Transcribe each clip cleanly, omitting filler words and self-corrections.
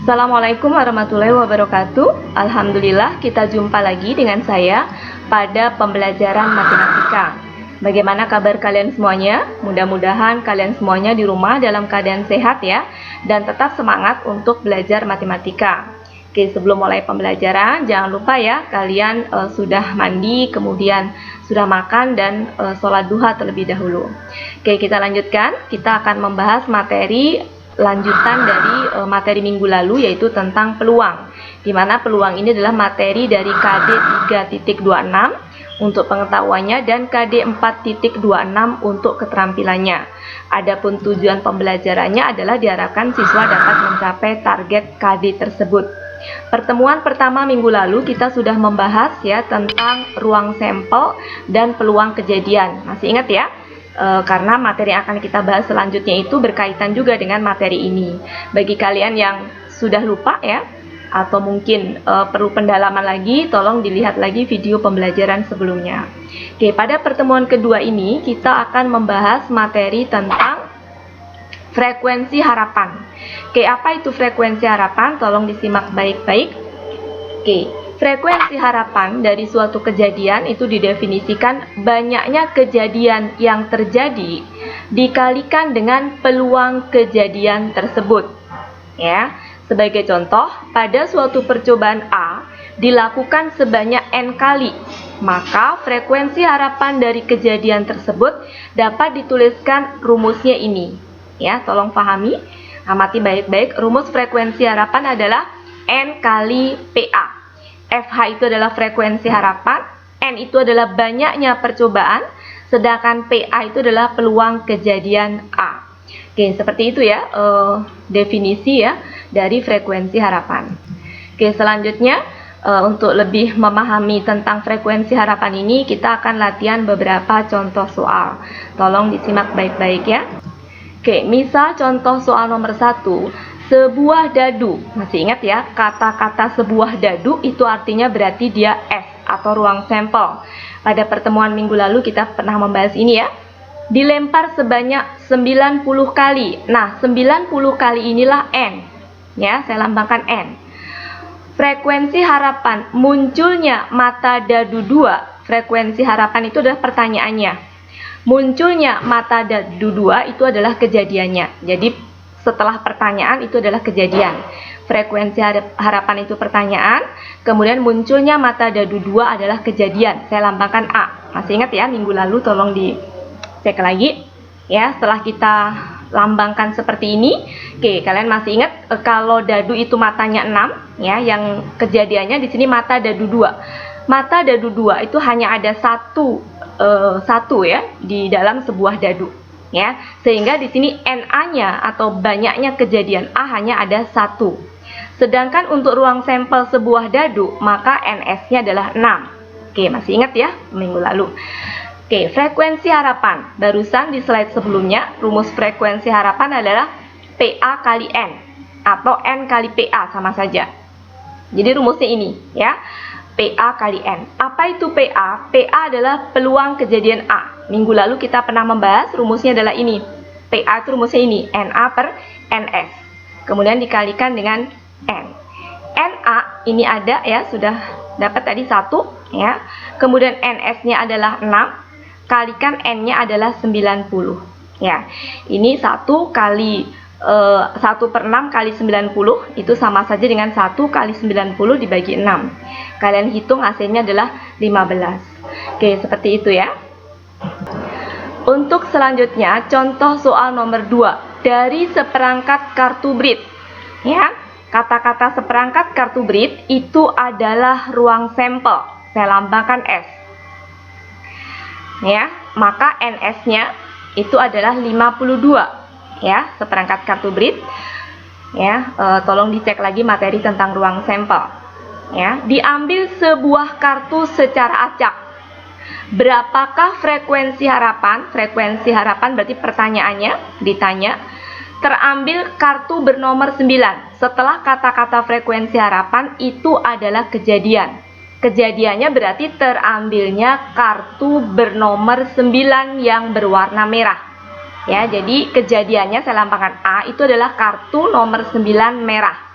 Assalamualaikum warahmatullahi wabarakatuh. Alhamdulillah kita jumpa lagi dengan saya pada pembelajaran matematika. Bagaimana kabar kalian semuanya? Mudah-mudahan kalian semuanya di rumah dalam keadaan sehat ya, dan tetap semangat untuk belajar matematika. Oke, sebelum mulai pembelajaran jangan lupa ya kalian sudah mandi, kemudian sudah makan dan sholat duha terlebih dahulu. Oke, kita lanjutkan. Kita akan membahas materi lanjutan dari materi minggu lalu, yaitu tentang peluang, di mana peluang ini adalah materi dari KD 3.26 untuk pengetahuannya dan KD 4.26 untuk keterampilannya. Adapun tujuan pembelajarannya adalah diharapkan siswa dapat mencapai target KD tersebut. Pertemuan pertama minggu lalu kita sudah membahas ya tentang ruang sampel dan peluang kejadian. Masih ingat ya? Karena materi yang akan kita bahas selanjutnya itu berkaitan juga dengan materi ini. Bagi kalian yang sudah lupa ya, atau mungkin perlu pendalaman lagi, tolong dilihat lagi video pembelajaran sebelumnya. Oke, pada pertemuan kedua ini kita akan membahas materi tentang frekuensi harapan. Oke, apa itu frekuensi harapan? Tolong disimak baik-baik. Oke, frekuensi harapan dari suatu kejadian itu didefinisikan banyaknya kejadian yang terjadi dikalikan dengan peluang kejadian tersebut. Ya, sebagai contoh, pada suatu percobaan A dilakukan sebanyak N kali, maka frekuensi harapan dari kejadian tersebut dapat dituliskan rumusnya ini. Ya, tolong pahami, amati baik-baik. Rumus frekuensi harapan adalah N kali PA. FH itu adalah frekuensi harapan, N itu adalah banyaknya percobaan, sedangkan PA itu adalah peluang kejadian A. Oke, seperti itu ya definisi ya dari frekuensi harapan. Oke, selanjutnya untuk lebih memahami tentang frekuensi harapan ini, kita akan latihan beberapa contoh soal. Tolong disimak baik-baik ya. Oke, misal contoh soal nomor 1. Sebuah dadu, masih ingat ya, kata-kata sebuah dadu itu artinya berarti dia S atau ruang sampel. Pada pertemuan minggu lalu kita pernah membahas ini ya. Dilempar sebanyak 90 kali. Nah, 90 kali inilah N. Ya, saya lambangkan N. Frekuensi harapan munculnya mata dadu 2. Frekuensi harapan itu adalah pertanyaannya. Munculnya mata dadu 2 itu adalah kejadiannya. Jadi setelah pertanyaan itu adalah kejadian. Frekuensi harapan itu pertanyaan, kemudian munculnya mata dadu 2 adalah kejadian. Saya lambangkan A. Masih ingat ya minggu lalu, tolong dicek lagi. Ya, setelah kita lambangkan seperti ini. Oke, kalian masih ingat kalau dadu itu matanya 6 ya, yang kejadiannya di sini mata dadu 2. Mata dadu 2 itu hanya ada satu ya di dalam sebuah dadu. Ya, sehingga di sini NA-nya atau banyaknya kejadian A hanya ada 1. Sedangkan untuk ruang sampel sebuah dadu, maka NS-nya adalah 6. Oke, masih ingat ya minggu lalu. Oke, frekuensi harapan. Barusan di slide sebelumnya, rumus frekuensi harapan adalah PA kali N atau N kali PA sama saja. Jadi rumusnya ini ya. PA kali N. Apa itu PA? PA adalah peluang kejadian A. Minggu lalu kita pernah membahas rumusnya adalah ini. PA itu rumusnya ini, NA per NS. Kemudian dikalikan dengan N. NA ini ada ya, sudah dapat tadi 1 ya. Kemudian NS-nya adalah 6, kalikan N-nya adalah 90. Ya. Ini 1 kali 1 per 6 kali 90 itu sama saja dengan 1 kali 90 dibagi 6. Kalian hitung hasilnya adalah 15. Oke, seperti itu ya. Untuk selanjutnya, contoh soal nomor 2. Dari seperangkat kartu BRID. Ya, kata-kata seperangkat kartu BRID itu adalah ruang sampel. Saya lambangkan S. Ya, maka NS-nya itu adalah 52. Ya, seperangkat kartu BRID. Ya, tolong dicek lagi materi tentang ruang sampel. Ya, diambil sebuah kartu secara acak. Berapakah frekuensi harapan? Frekuensi harapan berarti pertanyaannya ditanya. Terambil kartu bernomor 9. Setelah kata-kata frekuensi harapan itu adalah kejadian. Kejadiannya berarti terambilnya kartu bernomor 9 yang berwarna merah. Ya, jadi kejadiannya saya lambangkan A itu adalah kartu nomor 9 merah.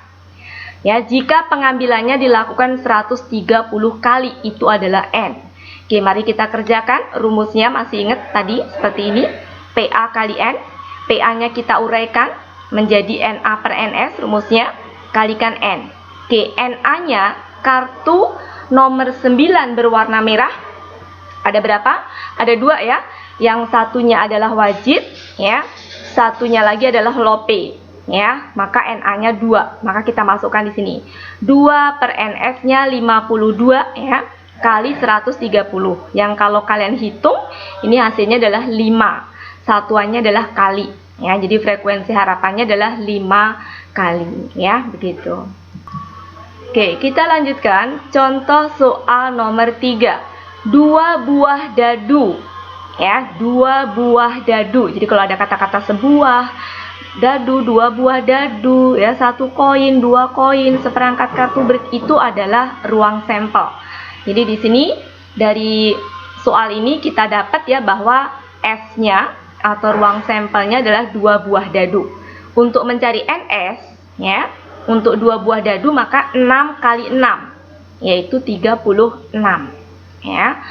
Ya, jika pengambilannya dilakukan 130 kali, itu adalah N. Oke, mari kita kerjakan. Rumusnya masih ingat tadi seperti ini. PA kali N. PA-nya kita uraikan menjadi NA per NS, rumusnya kalikan N. Oke, NA-nya kartu nomor 9 berwarna merah. Ada berapa? Ada 2 ya. Yang satunya adalah wajib, ya. Satunya lagi adalah lope. Ya, maka NA-nya 2, maka kita masukkan di sini 2 per NS-nya 52 ya, kali 130, yang kalau kalian hitung ini hasilnya adalah 5, satuannya adalah kali ya, jadi frekuensi harapannya adalah 5 kali ya, begitu. Oke, kita lanjutkan contoh soal nomor 3, 2 buah dadu ya, 2 buah dadu. Jadi kalau ada kata-kata sebuah dadu, 2 buah dadu ya, 1 koin, 2 koin, seperangkat kartu itu adalah ruang sampel. Jadi di sini dari soal ini kita dapat ya bahwa S-nya atau ruang sampelnya adalah 2 buah dadu. Untuk mencari NS ya, untuk 2 buah dadu maka 6 kali 6 yaitu 36 ya.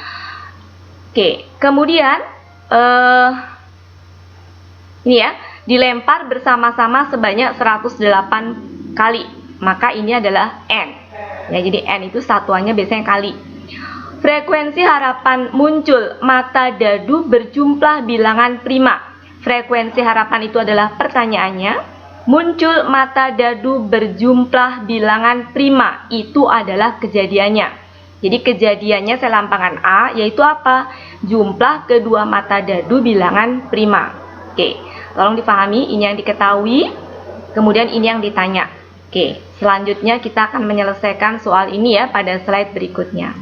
Oke, kemudian ini ya, dilempar bersama-sama sebanyak 108 kali, maka ini adalah N ya, jadi N itu satuannya biasanya kali. Frekuensi harapan muncul mata dadu berjumlah bilangan prima. Frekuensi harapan itu adalah pertanyaannya, muncul mata dadu berjumlah bilangan prima, itu adalah kejadiannya. Jadi kejadiannya saya lampangkan A, yaitu apa? Jumlah kedua mata dadu bilangan prima. Oke, tolong dipahami, ini yang diketahui, kemudian ini yang ditanya. Oke, selanjutnya kita akan menyelesaikan soal ini ya pada slide berikutnya.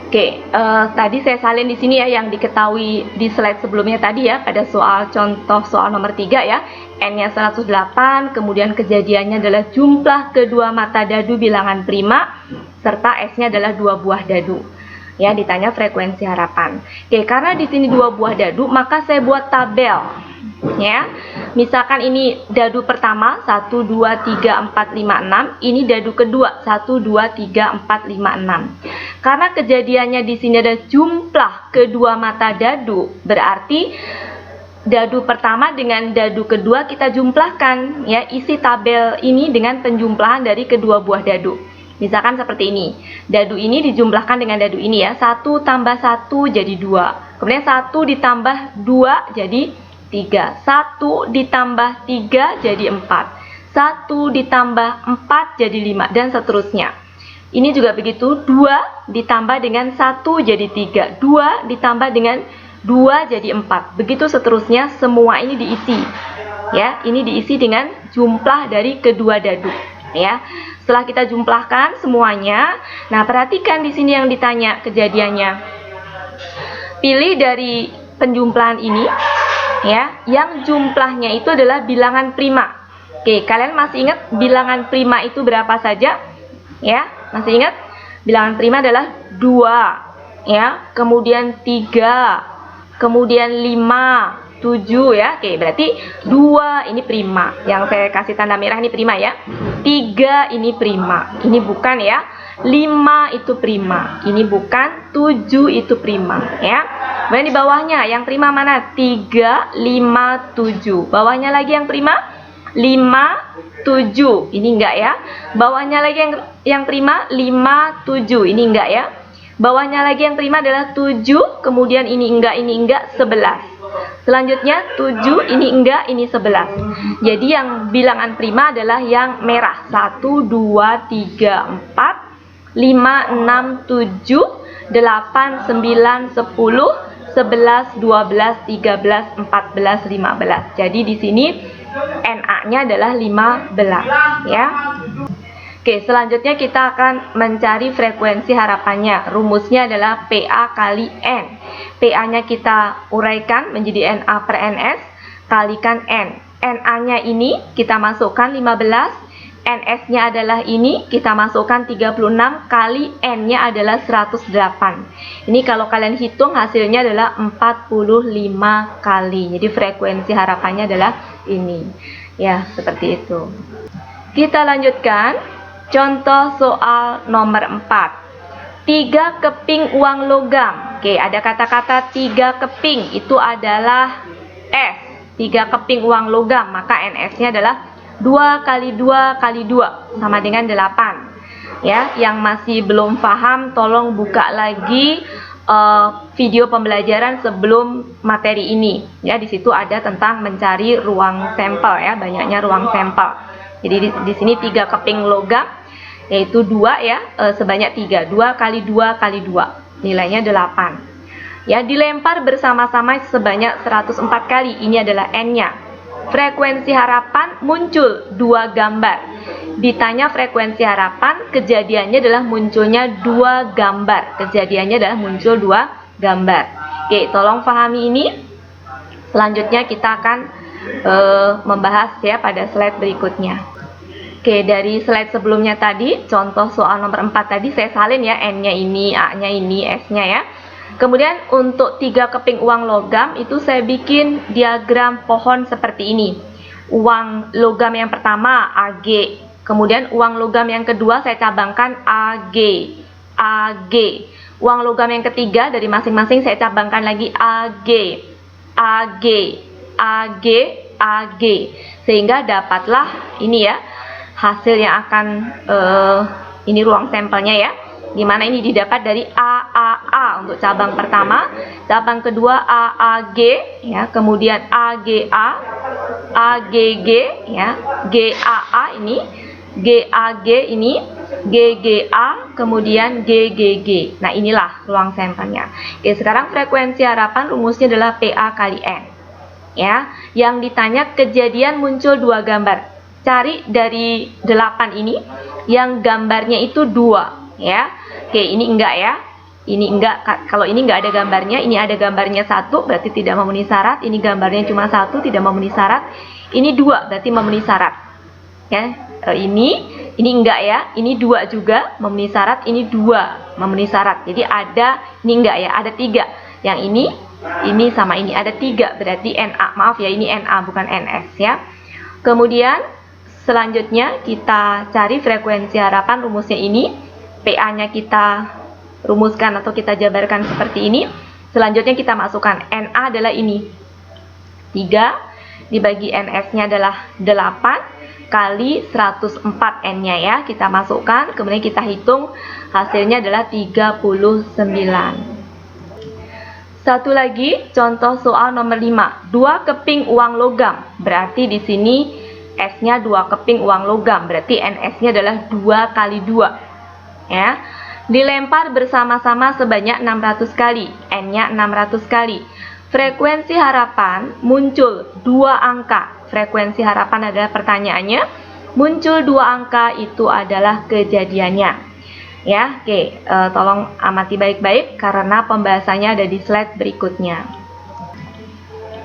Oke, tadi saya salin di sini ya yang diketahui di slide sebelumnya tadi ya, pada soal contoh soal nomor 3 ya. N-nya 108, kemudian kejadiannya adalah jumlah kedua mata dadu bilangan prima, serta S-nya adalah 2 buah dadu. Ya, ditanya frekuensi harapan. Oke, karena di sini 2 buah dadu, maka saya buat tabel. Ya, misalkan ini dadu pertama 1, 2, 3, 4, 5, 6. Ini dadu kedua 1, 2, 3, 4, 5, 6. Karena kejadiannya di sini ada jumlah kedua mata dadu, berarti dadu pertama dengan dadu kedua kita jumlahkan. Ya, isi tabel ini dengan penjumlahan dari kedua buah dadu. Misalkan seperti ini, dadu ini dijumlahkan dengan dadu ini ya, 1 tambah 1 jadi 2, kemudian 1 ditambah 2 jadi 3, 1 ditambah 3 jadi 4, 1 ditambah 4 jadi 5, dan seterusnya. Ini juga begitu, 2 ditambah dengan 1 jadi 3, 2 ditambah dengan 2 jadi 4, begitu seterusnya, semua ini diisi. Ya, ini diisi dengan jumlah dari kedua dadu ya. Setelah kita jumlahkan semuanya, nah perhatikan di sini yang ditanya kejadiannya. Pilih dari penjumlahan ini ya, yang jumlahnya itu adalah bilangan prima. Oke, kalian masih ingat bilangan prima itu berapa saja? Ya, masih ingat? Bilangan prima adalah 2 ya, kemudian 3, kemudian 5, 7 ya. Oke, berarti 2 ini prima. Yang saya kasih tanda merah ini prima ya. 3 ini prima. Ini bukan ya. 5 itu prima. Ini bukan. 7 itu prima ya. Kemudian di bawahnya yang prima mana? 3, 5, 7. Bawahnya lagi yang prima 5, 7. Ini enggak ya. Bawahnya lagi yang prima 5, 7. Ini enggak ya. Bawahnya lagi yang prima adalah 7, kemudian ini enggak, 11. Selanjutnya 7, ini enggak, ini 11. Jadi yang bilangan prima adalah yang merah. 1, 2, 3, 4, 5, 6, 7, 8, 9, 10, 11, 12, 13, 14, 15. Jadi di sini NA-nya adalah 15 ya. Oke, selanjutnya kita akan mencari frekuensi harapannya. Rumusnya adalah PA kali N. PA-nya kita uraikan menjadi NA per NS, kalikan N. NA-nya ini kita masukkan 15, NS-nya adalah ini, kita masukkan 36, kali N-nya adalah 108. Ini kalau kalian hitung hasilnya adalah 45 kali. Jadi frekuensi harapannya adalah ini. Ya, seperti itu. Kita lanjutkan. Contoh soal nomor 4. 3 keping uang logam. Oke, ada kata-kata 3 keping, itu adalah S. 3 keping uang logam, maka NS-nya adalah 2 kali 2 kali 2 sama dengan 8. Ya, yang masih belum paham tolong buka lagi video pembelajaran sebelum materi ini. Ya, di situ ada tentang mencari ruang sampel ya, banyaknya ruang sampel. Jadi di sini 3 keping logam yaitu 2 ya, sebanyak 3. 2 kali 2 kali 2. Nilainya 8. Ya, dilempar bersama-sama sebanyak 104 kali. Ini adalah N-nya. Frekuensi harapan muncul 2 gambar. Ditanya frekuensi harapan, kejadiannya adalah munculnya 2 gambar. Kejadiannya adalah muncul 2 gambar. Oke, tolong pahami ini. Selanjutnya kita akan membahas ya pada slide berikutnya. Oke, dari slide sebelumnya tadi, contoh soal nomor 4 tadi saya salin ya, N-nya ini, A-nya ini, S-nya ya. Kemudian untuk 3 keping uang logam itu saya bikin diagram pohon seperti ini. Uang logam yang pertama AG, kemudian uang logam yang kedua saya cabangkan AG, AG. Uang logam yang ketiga dari masing-masing saya cabangkan lagi AG, AG, AG, AG. Sehingga dapatlah ini ya, hasil yang akan ini ruang sampelnya ya, dimana ini didapat dari AAA untuk cabang pertama, cabang kedua AAG ya, kemudian AGA, AGG ya, GAA ini, GAG ini, GGA, kemudian GGG. Nah, inilah ruang sampelnya. Oke, sekarang frekuensi harapan rumusnya adalah PA kali N. Ya, yang ditanya kejadian muncul 2 gambar. Cari dari 8 ini yang gambarnya itu 2 ya. Oke, ini enggak ya. Ini enggak, kalau ini enggak ada gambarnya, ini ada gambarnya 1 berarti tidak memenuhi syarat. Ini gambarnya cuma 1 tidak memenuhi syarat. Ini 2 berarti memenuhi syarat. Ya, ini enggak ya. Ini 2 juga memenuhi syarat, ini 2 memenuhi syarat. Jadi ada, ini enggak ya, ada 3. Yang ini sama ini ada 3 berarti NA. Maaf ya, ini NA bukan NS ya. Kemudian selanjutnya kita cari frekuensi harapan, rumusnya ini. PA-nya kita rumuskan atau kita jabarkan seperti ini. Selanjutnya kita masukkan NA adalah ini 3 dibagi NS-nya adalah 8 kali 104 N-nya ya. Kita masukkan, kemudian kita hitung, hasilnya adalah 39. Satu lagi contoh soal nomor 5. 2 keping uang logam. Berarti di sini S-nya 2 keping uang logam, berarti NS-nya adalah 2 kali 2 ya. Dilempar bersama-sama sebanyak 600 kali, N-nya 600 kali. Frekuensi harapan muncul 2 angka. Frekuensi harapan adalah pertanyaannya. Muncul 2 angka itu adalah kejadiannya ya. Oke, tolong amati baik-baik karena pembahasannya ada di slide berikutnya.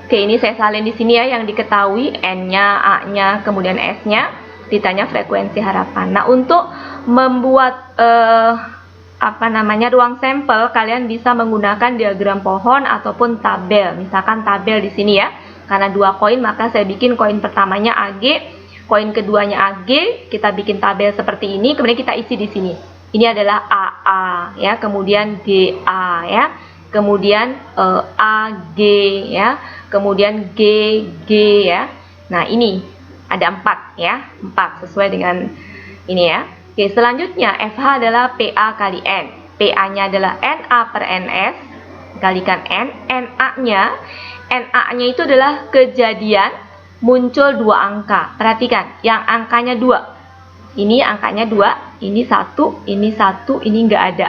Oke, ini saya salin di sini ya yang diketahui, N-nya, A-nya, kemudian S-nya. Ditanya frekuensi harapan. Nah, untuk membuat ruang sampel, kalian bisa menggunakan diagram pohon ataupun tabel. Misalkan tabel di sini ya. Karena 2 koin, maka saya bikin koin pertamanya AG, koin keduanya AG, kita bikin tabel seperti ini, kemudian kita isi di sini. Ini adalah AA ya, kemudian GA ya. Kemudian AG ya, kemudian GG ya. Nah, ini ada 4 ya, 4 sesuai dengan ini ya. Oke, selanjutnya FH adalah PA kali N. PA-nya adalah NA per NS kalikan N. NA-nya itu adalah kejadian muncul 2 angka. Perhatikan, yang angkanya 2. Ini angkanya 2, ini 1, ini 1, ini enggak ada.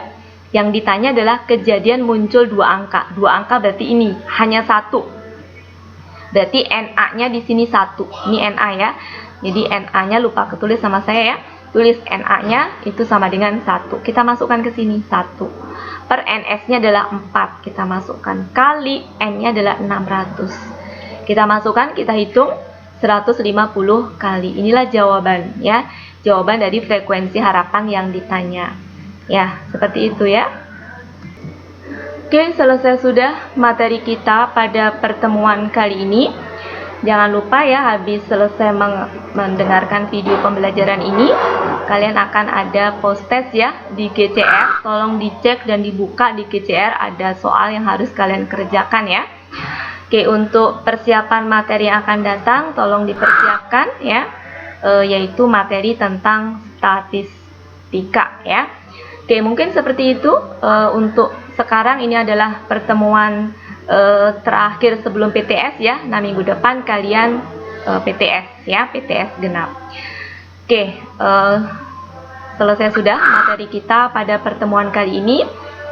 Yang ditanya adalah kejadian muncul 2 angka. 2 angka berarti ini hanya 1. Berarti NA-nya di sini 1. Ini NA ya. Jadi NA-nya lupa ketulis sama saya ya. Tulis NA-nya itu sama dengan 1. Kita masukkan ke sini 1. Per NS-nya adalah 4. Kita masukkan kali N-nya adalah 600. Kita masukkan, kita hitung 150 kali. Inilah jawaban ya. Jawaban dari frekuensi harapan yang ditanya. Ya, seperti itu ya. Oke, selesai sudah materi kita pada pertemuan kali ini. Jangan lupa ya, habis selesai mendengarkan video pembelajaran ini, kalian akan ada post test ya di GCR. Tolong dicek dan dibuka di GCR, ada soal yang harus kalian kerjakan ya. Oke, untuk persiapan materi yang akan datang, tolong dipersiapkan ya, yaitu materi tentang statistika ya. Oke, mungkin seperti itu untuk sekarang. Ini adalah pertemuan terakhir sebelum PTS ya. Nah, minggu depan kalian PTS ya, PTS genap. Oke, selesai sudah materi kita pada pertemuan kali ini.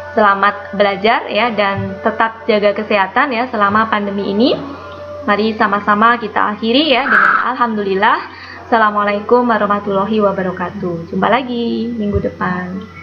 Selamat belajar ya, dan tetap jaga kesehatan ya selama pandemi ini. Mari sama-sama kita akhiri ya dengan alhamdulillah. Assalamualaikum warahmatullahi wabarakatuh. Jumpa lagi minggu depan.